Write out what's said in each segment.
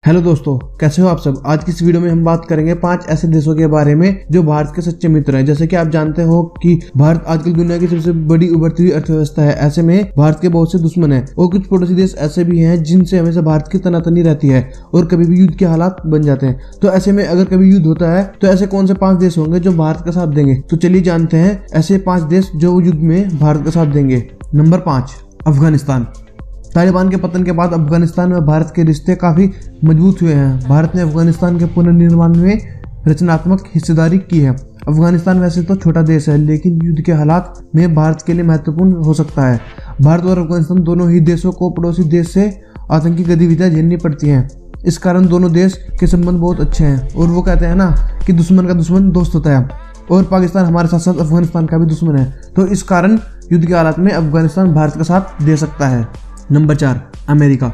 Hello दोस्तों, कैसे हो आप सब। आज की इस वीडियो में हम बात करेंगे 5 ऐसे देशों के बारे में जो भारत के सच्चे मित्र हैं। जैसे कि आप जानते हो कि भारत आजकल दुनिया की सबसे बड़ी उभरती हुई अर्थव्यवस्था है। ऐसे में भारत के बहुत से दुश्मन हैं और कुछ पड़ोसी देश ऐसे भी हैं जिनसे हमेशा भारत की तनातनी रहती है और कभी भी युद्ध के हालात बन जाते हैं। तो ऐसे में अगर कभी युद्ध होता है तो ऐसे कौन से 5 देश होंगे जो भारत का साथ देंगे। तो चलिए जानते हैं ऐसे 5 देश जो युद्ध में भारत का साथ देंगे। नंबर 5, अफगानिस्तान। तालिबान के पतन के बाद अफगानिस्तान में भारत के रिश्ते काफी मजबूत हुए हैं। भारत ने अफगानिस्तान के पुनर्निर्माण में रचनात्मक हिस्सेदारी की है। अफगानिस्तान वैसे तो छोटा देश है, लेकिन युद्ध के हालात में भारत के लिए महत्वपूर्ण हो सकता है। भारत और अफगानिस्तान दोनों ही देशों को पड़ोसी देश से आतंकी गतिविधियां झेलनी पड़ती हैं। इस कारण दोनों देश के संबंध बहुत अच्छे हैं और वो कहते हैं ना कि दुश्मन का दुश्मन दोस्त होता है, और पाकिस्तान हमारे साथ साथ अफगानिस्तान का भी दुश्मन है। तो इस कारण युद्ध के हालात में अफगानिस्तान भारत का साथ दे सकता है। Number 4, America.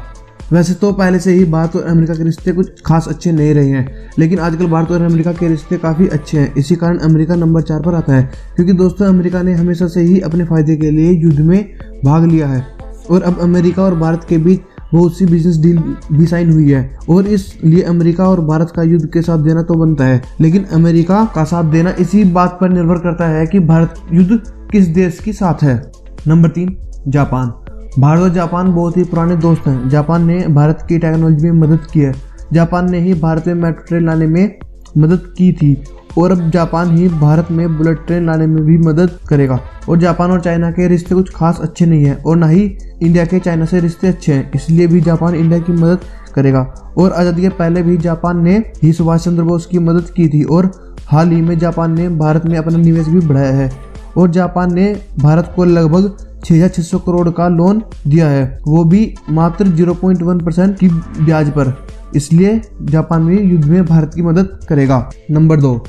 वैसे तो पहले से ही भारत और अमेरिका के रिश्ते कुछ खास अच्छे नहीं रहे हैं, लेकिन आजकल भारत और अमेरिका के रिश्ते काफ़ी अच्छे हैं। इसी कारण अमेरिका नंबर 4 पर आता है, क्योंकि दोस्तों अमेरिका ने हमेशा से ही अपने फायदे के लिए युद्ध में भाग लिया है और अब अमेरिका और भारत के बीच बहुत सी बिजनेस डील भी साइन हुई है और इसलिए अमेरिका और भारत का युद्ध के साथ देना तो बनता है। लेकिन अमेरिका का साथ देना इसी बात पर निर्भर करता है कि भारत युद्ध किस देश के साथ है। Number 3, Japan. भारत और जापान बहुत ही पुराने दोस्त हैं। जापान ने भारत की टेक्नोलॉजी में मदद की है। जापान ने ही भारत में मेट्रो ट्रेन लाने में मदद की थी और अब जापान ही भारत में बुलेट ट्रेन लाने में भी मदद करेगा। और जापान और चाइना के रिश्ते कुछ खास अच्छे नहीं हैं और ना ही इंडिया के चाइना से रिश्ते अच्छे हैं, इसलिए भी जापान इंडिया की मदद करेगा। और आज़ादी के पहले भी जापान ने ही सुभाष चंद्र बोस की मदद की थी और हाल ही में जापान ने भारत में अपना निवेश भी बढ़ाया है और जापान ने भारत को लगभग 6,600 करोड़ का लोन दिया है, वो भी मात्र 0.1% की ब्याज पर। इसलिए जापान भी युद्ध में भारत की मदद करेगा। Number 2,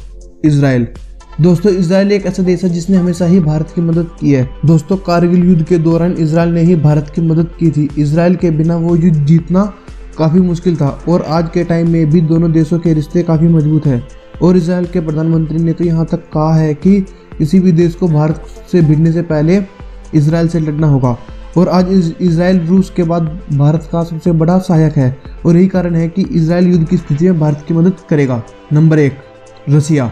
Israel. दोस्तों इजराइल एक ऐसा देश है जिसने हमेशा ही भारत की मदद की है। दोस्तों कारगिल युद्ध के दौरान इजराइल ने ही भारत की मदद की थी। इजराइल के बिना वो युद्ध जीतना काफ़ी मुश्किल था और आज के टाइम में भी दोनों देशों के रिश्ते काफ़ी मजबूत है। और इजराइल के प्रधानमंत्री ने तो यहाँ तक कहा है कि किसी भी देश को भारत से भिड़ने से पहले इजराइल से लड़ना होगा। और आज इजराइल रूस के बाद भारत का सबसे बड़ा सहायक है और यही कारण है कि इजराइल युद्ध की स्थिति में भारत की मदद करेगा। नंबर 1, रसिया।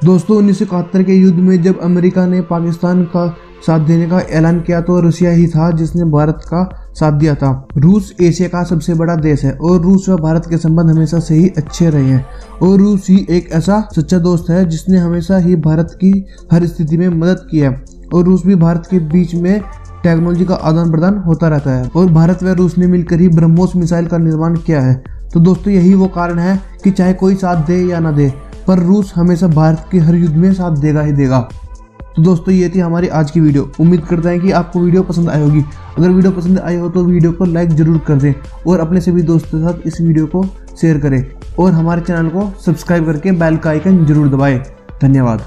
दोस्तों 1971 के युद्ध में जब अमेरिका ने पाकिस्तान का साथ देने का ऐलान किया तो रसिया ही था जिसने भारत का साथ दिया था। रूस एशिया का सबसे बड़ा देश है और रूस व भारत के संबंध हमेशा से ही अच्छे रहे हैं और रूस ही एक ऐसा सच्चा दोस्त है जिसने हमेशा ही भारत की हर स्थिति में मदद की है। और रूस भी भारत के बीच में टेक्नोलॉजी का आदान प्रदान होता रहता है और भारत व रूस ने मिलकर ही ब्रह्मोस मिसाइल का निर्माण किया है। तो दोस्तों यही वो कारण है कि चाहे कोई साथ दे या ना दे, पर रूस हमेशा भारत के हर युद्ध में साथ देगा ही देगा। तो दोस्तों ये थी हमारी आज की वीडियो। उम्मीद करते हैं कि आपको वीडियो पसंद आई होगी। अगर वीडियो पसंद आई हो तो वीडियो को लाइक जरूर कर दें और अपने सभी दोस्तों के साथ इस वीडियो को शेयर करें और हमारे चैनल को सब्सक्राइब करके बेल का आइकन जरूर दबाएं। धन्यवाद।